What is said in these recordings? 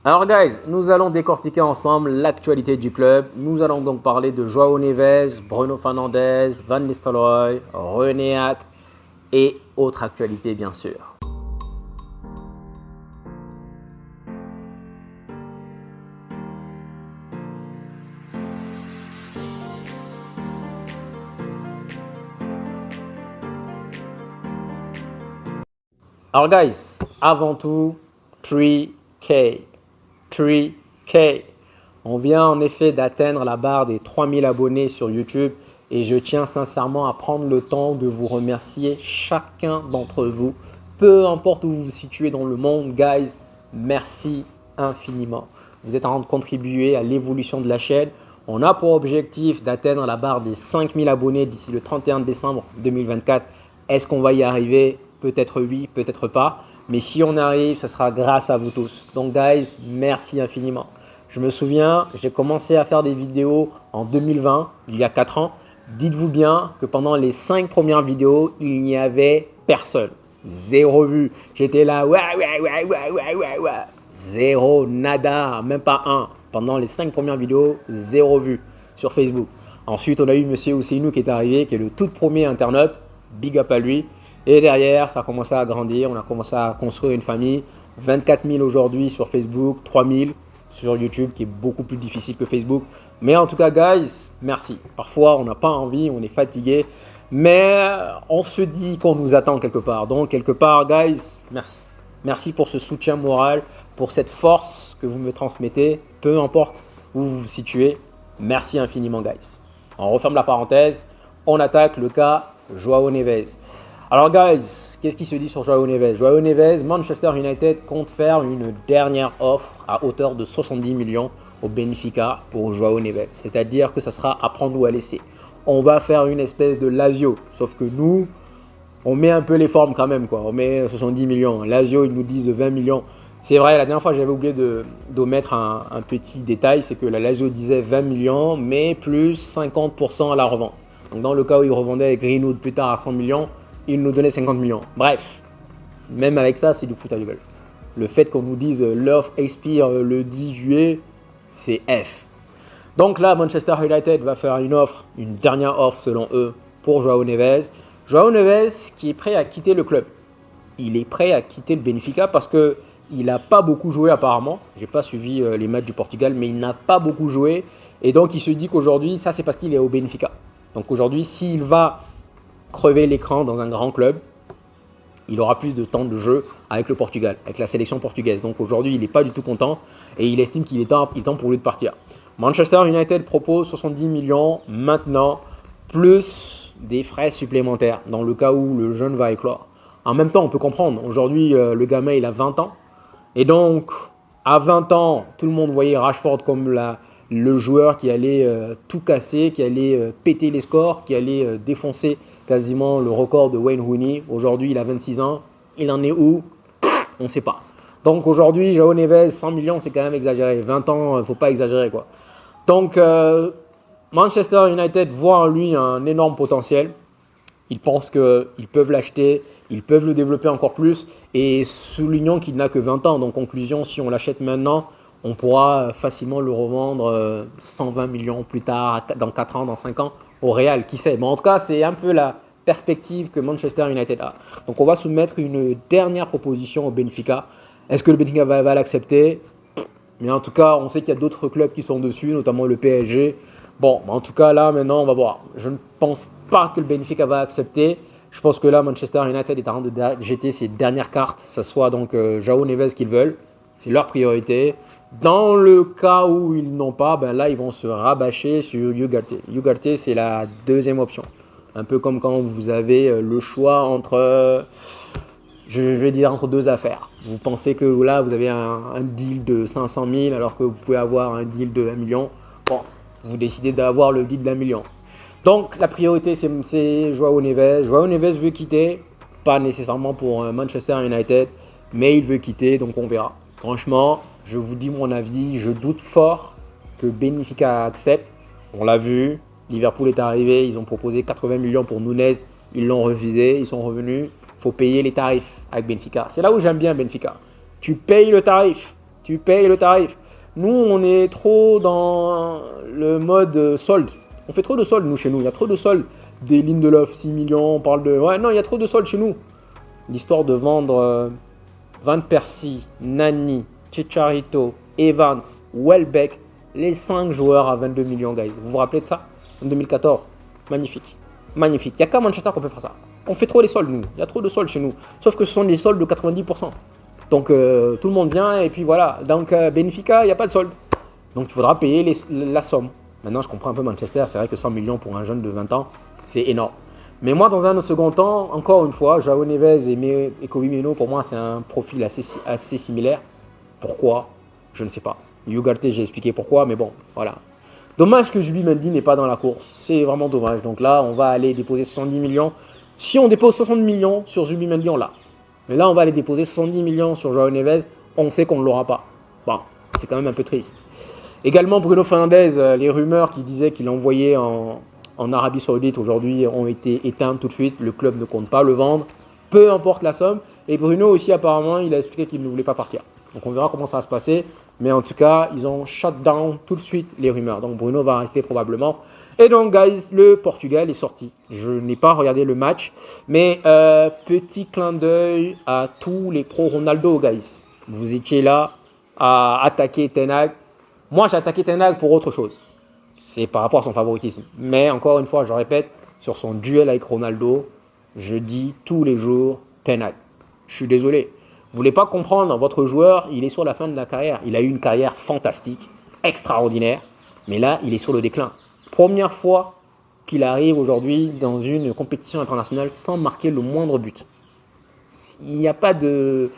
Alors guys, nous allons décortiquer ensemble l'actualité du club. Nous allons donc parler de João Neves, Bruno Fernandes, Van Nistelrooy, Renéac et autres actualités bien sûr. Alors guys, avant tout, 3K. 3K. On vient en effet d'atteindre la barre des 3000 abonnés sur YouTube et je tiens sincèrement à prendre le temps de vous remercier chacun d'entre vous. Peu importe où vous vous situez dans le monde, guys, merci infiniment. Vous êtes en train de contribuer à l'évolution de la chaîne. On a pour objectif d'atteindre la barre des 5000 abonnés d'ici le 31 décembre 2024. Est-ce qu'on va y arriver? Peut-être oui, peut-être pas. Mais si on arrive, ce sera grâce à vous tous. Donc guys, merci infiniment. Je me souviens, j'ai commencé à faire des vidéos en 2020, il y a 4 ans. Dites-vous bien que pendant les 5 premières vidéos, il n'y avait personne. 0 vue. J'étais là, ouais. Zéro, nada, même pas un. Pendant les 5 premières vidéos, 0 vue sur Facebook. Ensuite, on a eu Monsieur Ousseinou qui est arrivé, qui est le tout premier internaute. Big up à lui. Et derrière, ça a commencé à grandir, on a commencé à construire une famille. 24 000 aujourd'hui sur Facebook, 3 000 sur YouTube, qui est beaucoup plus difficile que Facebook. Mais en tout cas, guys, merci. Parfois, on n'a pas envie, on est fatigué, mais on se dit qu'on nous attend quelque part. Donc, quelque part, guys, merci. Merci pour ce soutien moral, pour cette force que vous me transmettez, peu importe où vous vous situez. Merci infiniment, guys. On referme la parenthèse, on attaque le cas João Neves. Alors guys, qu'est-ce qui se dit sur João Neves? João Neves, Manchester United compte faire une dernière offre à hauteur de 70 millions au Benfica pour João Neves. C'est-à-dire que ça sera à prendre ou à laisser. On va faire une espèce de Lazio, sauf que nous, on met un peu les formes quand même, quoi. On met 70 millions. Lazio, ils nous disent 20 millions. C'est vrai, la dernière fois, j'avais oublié d'omettre un petit détail, c'est que la Lazio disait 20 millions, mais plus 50% à la revente. Donc dans le cas où ils revendaient Greenwood plus tard à 100 millions, il nous donnait 50 millions. Bref, même avec ça, c'est du foot à gueule. Le fait qu'on nous dise l'offre expire le 10 juillet, c'est F. Donc là, Manchester United va faire une offre, une dernière offre selon eux, pour João Neves. João Neves qui est prêt à quitter le club. Il est prêt à quitter le Benfica parce qu'il n'a pas beaucoup joué apparemment. Je n'ai pas suivi les matchs du Portugal, mais il n'a pas beaucoup joué. Et donc, il se dit qu'aujourd'hui, ça c'est parce qu'il est au Benfica. Donc aujourd'hui, s'il va crever l'écran dans un grand club, il aura plus de temps de jeu avec le Portugal, avec la sélection portugaise. Donc aujourd'hui, il n'est pas du tout content et il estime qu'il est temps pour lui de partir. Manchester United propose 70 millions maintenant, plus des frais supplémentaires dans le cas où le jeune va éclore. En même temps, on peut comprendre. Aujourd'hui, le gamin, il a 20 ans. Et donc, à 20 ans, tout le monde voyait Rashford comme le joueur qui allait tout casser, qui allait péter les scores, qui allait défoncer quasiment le record de Wayne Rooney. Aujourd'hui, il a 26 ans. Il en est où? On ne sait pas. Donc aujourd'hui, João Neves, 100 millions, c'est quand même exagéré. 20 ans, il ne faut pas exagérer, quoi. Donc, Manchester United voit en lui un énorme potentiel. Ils pensent qu'ils peuvent l'acheter, ils peuvent le développer encore plus. Et soulignons qu'il n'a que 20 ans. Donc, conclusion, si on l'achète maintenant, on pourra facilement le revendre 120 millions plus tard, dans 4 ans, dans 5 ans, au Real, qui sait. Mais en tout cas, c'est un peu la perspective que Manchester United a. Donc, on va soumettre une dernière proposition au Benfica. Est-ce que le Benfica va l'accepter? Mais en tout cas, on sait qu'il y a d'autres clubs qui sont dessus, notamment le PSG. Bon, en tout cas, là, maintenant, on va voir. Je ne pense pas que le Benfica va accepter. Je pense que là, Manchester United est en train de jeter ses dernières cartes. Ça soit donc João Neves qu'ils veulent. C'est leur priorité. Dans le cas où ils n'ont pas, ben là, ils vont se rabâcher sur Ugarte. Ugarte, c'est la deuxième option. Un peu comme quand vous avez le choix entre, je vais dire, entre deux affaires. Vous pensez que là, vous avez un deal de 500 000 alors que vous pouvez avoir un deal de 1 million. Bon, vous décidez d'avoir le deal d'1 million. Donc, la priorité, c'est João Neves. João Neves veut quitter, pas nécessairement pour Manchester United, mais il veut quitter, donc on verra. Franchement, je vous dis mon avis, je doute fort que Benfica accepte. On l'a vu, Liverpool est arrivé, ils ont proposé 80 millions pour Nunez, ils l'ont refusé, ils sont revenus. Il faut payer les tarifs avec Benfica. C'est là où j'aime bien Benfica. Tu payes le tarif. tu payes le tarif. Nous, on est trop dans le mode solde. On fait trop de soldes, nous, chez nous. Il y a trop de soldes. Des lignes de l'offre, 6 millions, on parle de... Ouais, non, il y a trop de soldes chez nous. L'histoire de vendre Van Persie, Nani, Chicharito, Evans, Welbeck, les 5 joueurs à 22 millions, guys. Vous vous rappelez de ça? En 2014. Magnifique. Magnifique. Il n'y a qu'à Manchester qu'on peut faire ça. On fait trop les soldes, nous. Il y a trop de soldes chez nous. Sauf que ce sont des soldes de 90%. Donc, tout le monde vient et puis voilà. Donc, Benfica, il n'y a pas de solde. Donc, il faudra payer la somme. Maintenant, je comprends un peu Manchester. C'est vrai que 100 millions pour un jeune de 20 ans, c'est énorme. Mais moi, dans un second temps, encore une fois, João Neves et Kobe Mino, pour moi, c'est un profil assez similaire. Pourquoi? Je ne sais pas. Ugarte, j'ai expliqué pourquoi, mais bon, voilà. Dommage que Zubi Mendy n'est pas dans la course. C'est vraiment dommage. Donc là, on va aller déposer 70 millions. Si on dépose 60 millions sur Zubi Mendy, on l'a. Mais là, on va aller déposer 70 millions sur João Neves. On sait qu'on ne l'aura pas. Bon, c'est quand même un peu triste. Également, Bruno Fernandes, les rumeurs qui disaient qu'il envoyait en Arabie Saoudite aujourd'hui ont été éteintes tout de suite. Le club ne compte pas le vendre, peu importe la somme. Et Bruno aussi, apparemment, il a expliqué qu'il ne voulait pas partir. Donc on verra comment ça va se passer. Mais en tout cas, ils ont shut down tout de suite les rumeurs. Donc Bruno va rester probablement. Et donc, guys, le Portugal est sorti. Je n'ai pas regardé le match. Mais petit clin d'œil à tous les pros Ronaldo, guys. Vous étiez là à attaquer Ten Hag. Moi, j'ai attaqué Ten Hag pour autre chose. C'est par rapport à son favoritisme. Mais encore une fois, je répète, sur son duel avec Ronaldo, je dis tous les jours Ten Hag. Je suis désolé. Vous ne voulez pas comprendre, votre joueur, il est sur la fin de la carrière. Il a eu une carrière fantastique, extraordinaire. Mais là, il est sur le déclin. Première fois qu'il arrive aujourd'hui dans une compétition internationale sans marquer le moindre but. Il n'y a pas de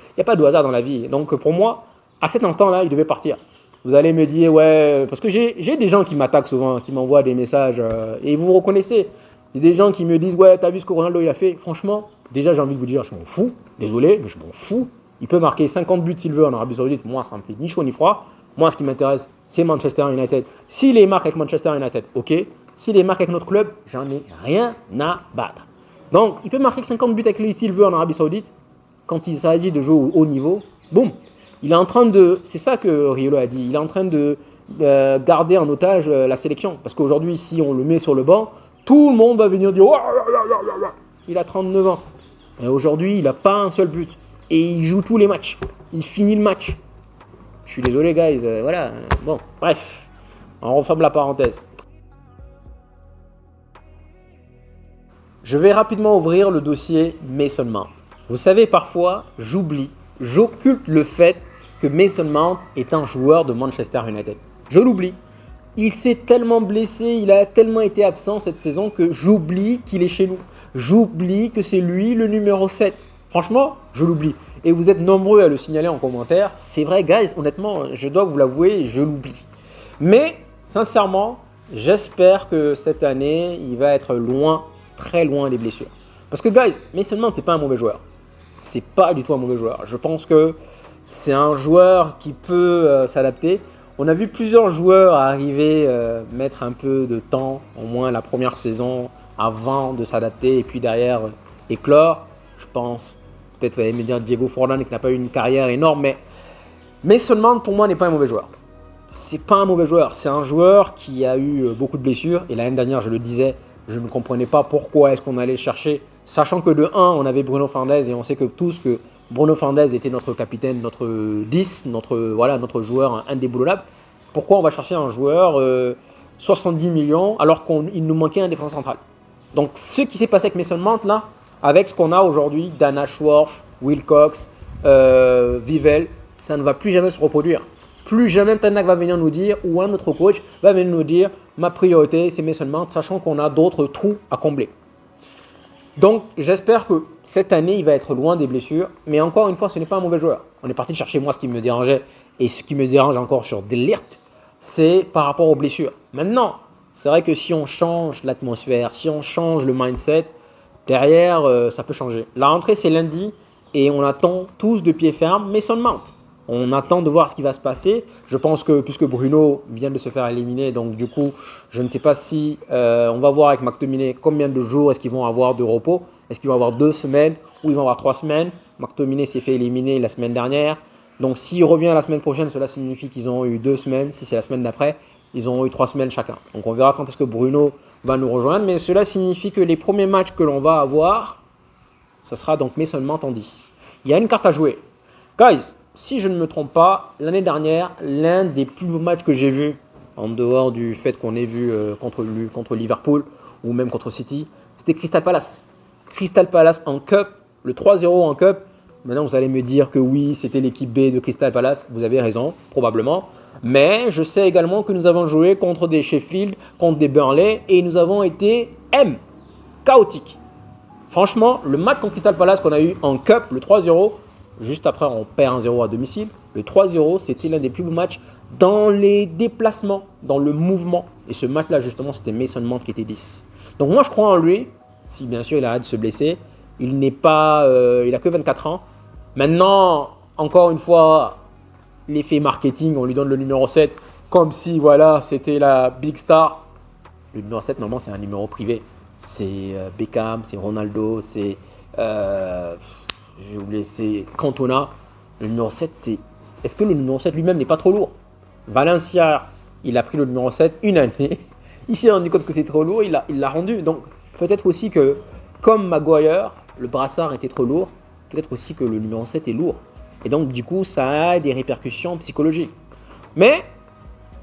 hasard dans la vie. Donc pour moi, à cet instant-là, il devait partir. Vous allez me dire, ouais, parce que j'ai des gens qui m'attaquent souvent, qui m'envoient des messages, et vous reconnaissez. Il y a des gens qui me disent, ouais, t'as vu ce que Ronaldo il a fait? Franchement, déjà j'ai envie de vous dire, je m'en fous, désolé, mais je m'en fous. Il peut marquer 50 buts s'il veut en Arabie Saoudite, moi ça me fait ni chaud ni froid. Moi ce qui m'intéresse, c'est Manchester United. S'il les marque avec Manchester United, ok. S'il les marque avec notre club, j'en ai rien à battre. Donc, il peut marquer 50 buts avec lui s'il veut en Arabie Saoudite, quand il s'agit de jouer au haut niveau, boum. Il est en train de, c'est ça que Riolo a dit, il est en train de garder en otage la sélection. Parce qu'aujourd'hui, si on le met sur le banc, tout le monde va venir dire « Il a 39 ans. Et aujourd'hui, il n'a pas un seul but. Et il joue tous les matchs. Il finit le match. » Je suis désolé, guys. Voilà. Bon, bref. On referme la parenthèse. Je vais rapidement ouvrir le dossier Mason Mount. Vous savez, parfois, j'occulte le fait que Mason Mount est un joueur de Manchester United. Je l'oublie. Il s'est tellement blessé, il a tellement été absent cette saison que j'oublie qu'il est chez nous. J'oublie que c'est lui le numéro 7. Franchement, je l'oublie. Et vous êtes nombreux à le signaler en commentaire. C'est vrai, guys, honnêtement, je dois vous l'avouer, je l'oublie. Mais, sincèrement, j'espère que cette année, il va être loin, très loin des blessures. Parce que, guys, Mason Mount, c'est pas un mauvais joueur. C'est pas du tout un mauvais joueur. Je pense que c'est un joueur qui peut s'adapter. On a vu plusieurs joueurs arriver, mettre un peu de temps, au moins la première saison, avant de s'adapter et puis derrière éclore. Je pense, peut-être vous allez me dire Diego Forlan qui n'a pas eu une carrière énorme, mais Mason Mount pour moi n'est pas un mauvais joueur. C'est pas un mauvais joueur, c'est un joueur qui a eu beaucoup de blessures et l'année dernière, je le disais, je ne comprenais pas pourquoi est-ce qu'on allait le chercher, sachant que de 1, on avait Bruno Fernandes et on sait que tous que Bruno Fernandes était notre capitaine, notre 10, notre joueur indéboulonnable. Pourquoi on va chercher un joueur 70 millions alors qu'il nous manquait un défenseur central? Donc ce qui s'est passé avec Mason Mount là, avec ce qu'on a aujourd'hui, Dan Ashworth, Wilcox, Vivell, ça ne va plus jamais se reproduire. Plus jamais Ten Hag va venir nous dire, ou un autre coach va venir nous dire, ma priorité c'est Mason Mount, sachant qu'on a d'autres trous à combler. Donc j'espère que cette année il va être loin des blessures, mais encore une fois ce n'est pas un mauvais joueur. On est parti chercher moi ce qui me dérangeait, et ce qui me dérange encore sur De Ligt, c'est par rapport aux blessures. Maintenant, c'est vrai que si on change l'atmosphère, si on change le mindset, derrière ça peut changer. La rentrée c'est lundi, et on attend tous de pied ferme Mason Mount. On attend de voir ce qui va se passer. Je pense que puisque Bruno vient de se faire éliminer, donc du coup, je ne sais pas si on va voir avec McTominay combien de jours est-ce qu'ils vont avoir de repos. Est-ce qu'ils vont avoir 2 semaines ou ils vont avoir 3 semaines? McTominay s'est fait éliminer la semaine dernière. Donc s'il revient la semaine prochaine, cela signifie qu'ils ont eu 2 semaines. Si c'est la semaine d'après, ils ont eu 3 semaines chacun. Donc on verra quand est-ce que Bruno va nous rejoindre. Mais cela signifie que les premiers matchs que l'on va avoir, ce sera donc Mason Mount en 10. Il y a une carte à jouer. Guys, si je ne me trompe pas, l'année dernière, l'un des plus beaux matchs que j'ai vus, en dehors du fait qu'on ait vu contre Liverpool ou même contre City, c'était Crystal Palace. Crystal Palace en Cup, le 3-0 en Cup. Maintenant, vous allez me dire que oui, c'était l'équipe B de Crystal Palace. Vous avez raison, probablement. Mais je sais également que nous avons joué contre des Sheffield, contre des Burnley et nous avons été chaotiques. Franchement, le match contre Crystal Palace qu'on a eu en Cup, le 3-0, juste après on perd 1-0 à domicile, le 3-0, c'était l'un des plus beaux matchs dans les déplacements, dans le mouvement. Et ce match-là, justement, c'était Mason Mount qui était 10. Donc moi, je crois en lui, si bien sûr il arrête de se blesser. Il n'a que 24 ans. Maintenant, encore une fois, l'effet marketing, on lui donne le numéro 7 comme si voilà, c'était la big star. Le numéro 7, normalement, c'est un numéro privé. C'est Beckham, c'est Ronaldo, c'est j'ai oublié, c'est Cantona. Le numéro 7, c'est... Est-ce que le numéro 7 lui-même n'est pas trop lourd? Valencia, il a pris le numéro 7 une année. Il s'est rendu compte que c'est trop lourd, il l'a rendu. Donc, peut-être aussi que, comme Maguire, le brassard était trop lourd, peut-être aussi que le numéro 7 est lourd. Et donc, du coup, ça a des répercussions psychologiques. Mais,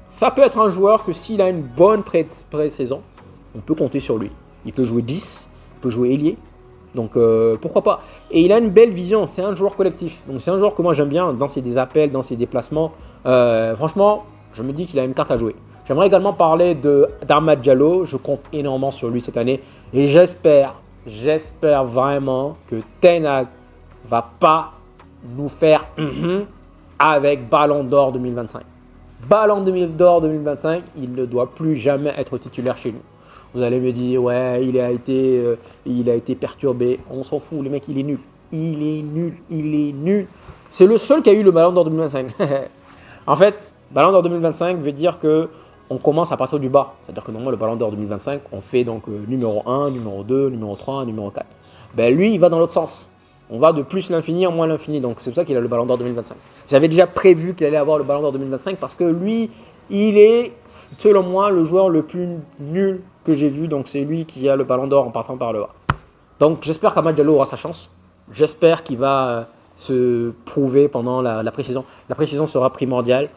ça peut être un joueur que s'il a une bonne pré-saison, on peut compter sur lui. Il peut jouer 10, il peut jouer ailier. Donc, pourquoi pas. Et il a une belle vision, c'est un joueur collectif. Donc, c'est un joueur que moi j'aime bien dans ses appels, dans ses déplacements. Franchement, je me dis qu'il a une carte à jouer. J'aimerais également parler d'Amad Diallo. Je compte énormément sur lui cette année. Et j'espère vraiment que Ten Hag va pas nous faire avec Ballon d'Or 2025. Ballon d'Or 2025, il ne doit plus jamais être titulaire chez nous. Vous allez me dire, ouais, il a été perturbé. On s'en fout, le mec, il est nul. Il est nul. C'est le seul qui a eu le Ballon d'Or 2025. En fait, Ballon d'Or 2025 veut dire qu'on commence à partir du bas. C'est-à-dire que normalement, le Ballon d'Or 2025, on fait donc numéro 1, numéro 2, numéro 3, numéro 4. Ben lui, il va dans l'autre sens. On va de plus l'infini en moins l'infini. Donc c'est pour ça qu'il a le Ballon d'Or 2025. J'avais déjà prévu qu'il allait avoir le Ballon d'Or 2025 parce que lui, il est, selon moi, le joueur le plus nul que j'ai vu. Donc c'est lui qui a le Ballon d'Or en partant par le bas. Donc j'espère qu'Amad Diallo aura sa chance. J'espère qu'il va se prouver pendant la pré-saison. La pré-saison sera primordiale.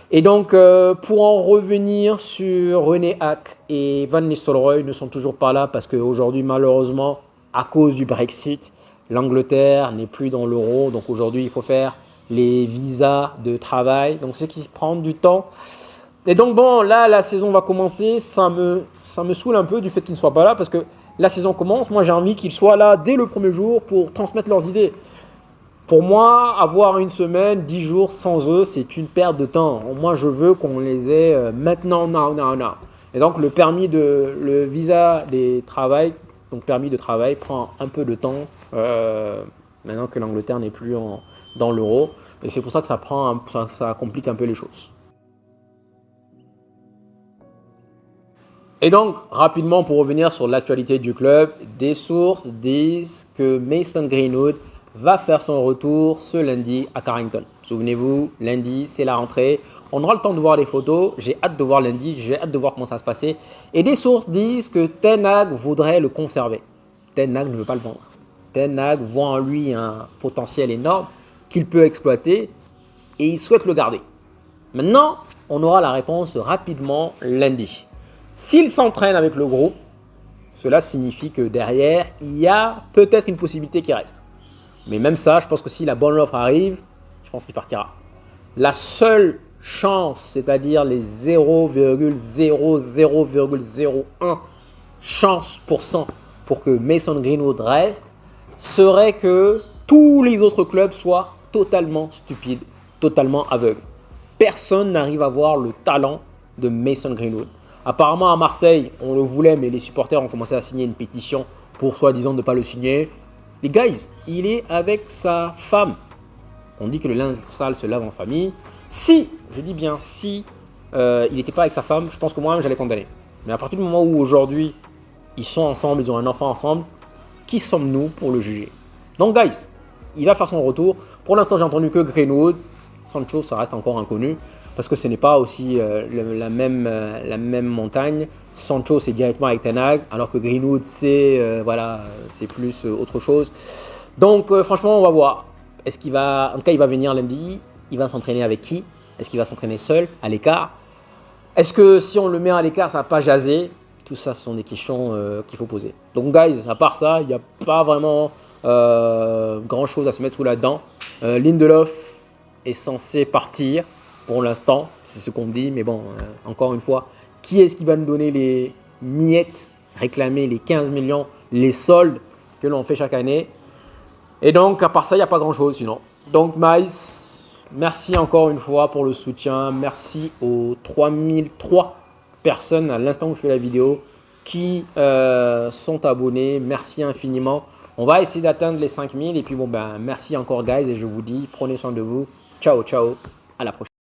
Et donc, pour en revenir sur René Hack et Van Nistelrooy, ils ne sont toujours pas là parce qu'aujourd'hui, malheureusement, à cause du Brexit, l'Angleterre n'est plus dans l'euro. Donc aujourd'hui, il faut faire les visas de travail. Donc ce qui prend du temps. Et donc bon, là, la saison va commencer. Ça me saoule un peu du fait qu'ils ne soient pas là parce que la saison commence. Moi, j'ai envie qu'ils soient là dès le premier jour pour transmettre leurs idées. Pour moi, avoir une semaine, 10 jours sans eux, c'est une perte de temps. Moi, je veux qu'on les ait maintenant, now. Et donc, le visa des travail, donc permis de travail, prend un peu de temps maintenant que l'Angleterre n'est plus dans l'euro. Et c'est pour ça que ça complique un peu les choses. Et donc, rapidement, pour revenir sur l'actualité du club, des sources disent que Mason Greenwood va faire son retour ce lundi à Carrington. Souvenez-vous, lundi, c'est la rentrée. On aura le temps de voir les photos. J'ai hâte de voir lundi. J'ai hâte de voir comment ça se passer. Et des sources disent que Ten Hag voudrait le conserver. Ten Hag ne veut pas le vendre. Ten Hag voit en lui un potentiel énorme qu'il peut exploiter et il souhaite le garder. Maintenant, on aura la réponse rapidement lundi. S'il s'entraîne avec le groupe, cela signifie que derrière, il y a peut-être une possibilité qui reste. Mais même ça, je pense que si la bonne offre arrive, je pense qu'il partira. La seule chance, c'est-à-dire les 0,0001 chance pour que Mason Greenwood reste, serait que tous les autres clubs soient totalement stupides, totalement aveugles. Personne n'arrive à voir le talent de Mason Greenwood. Apparemment à Marseille, on le voulait, mais les supporters ont commencé à signer une pétition pour soi-disant ne pas le signer. Les guys, il est avec sa femme. On dit que le linge sale se lave en famille. Si, je dis bien si, il n'était pas avec sa femme, je pense que moi-même j'allais condamner. Mais à partir du moment où aujourd'hui, ils sont ensemble, ils ont un enfant ensemble, qui sommes-nous pour le juger? Donc guys, il va faire son retour. Pour l'instant, j'ai entendu que Greenwood. Sancho, ça reste encore inconnu parce que ce n'est pas aussi la même montagne. Sancho, c'est directement avec Ten Hag, alors que Greenwood, c'est c'est plus autre chose. Donc, franchement, on va voir. Est-ce qu'il va, en tout cas, il va venir lundi. Il va s'entraîner avec qui? Est-ce qu'il va s'entraîner seul, à l'écart? Est-ce que si on le met à l'écart, ça va pas jaser? Tout ça, ce sont des questions qu'il faut poser. Donc, guys, à part ça, il n'y a pas vraiment grand-chose à se mettre sous la dent. Lindelof est censé partir pour l'instant, c'est ce qu'on dit. Mais bon, encore une fois, qui est-ce qui va nous donner les miettes, réclamer les 15 millions, les soldes que l'on fait chaque année? Et donc, à part ça, il n'y a pas grand-chose sinon. Donc, Maïs, merci encore une fois pour le soutien. Merci aux 3003 personnes à l'instant où je fais la vidéo qui sont abonnés. Merci infiniment. On va essayer d'atteindre les 5000. Et puis, bon, ben, merci encore, guys. Et je vous dis, prenez soin de vous. Ciao, ciao. À la prochaine.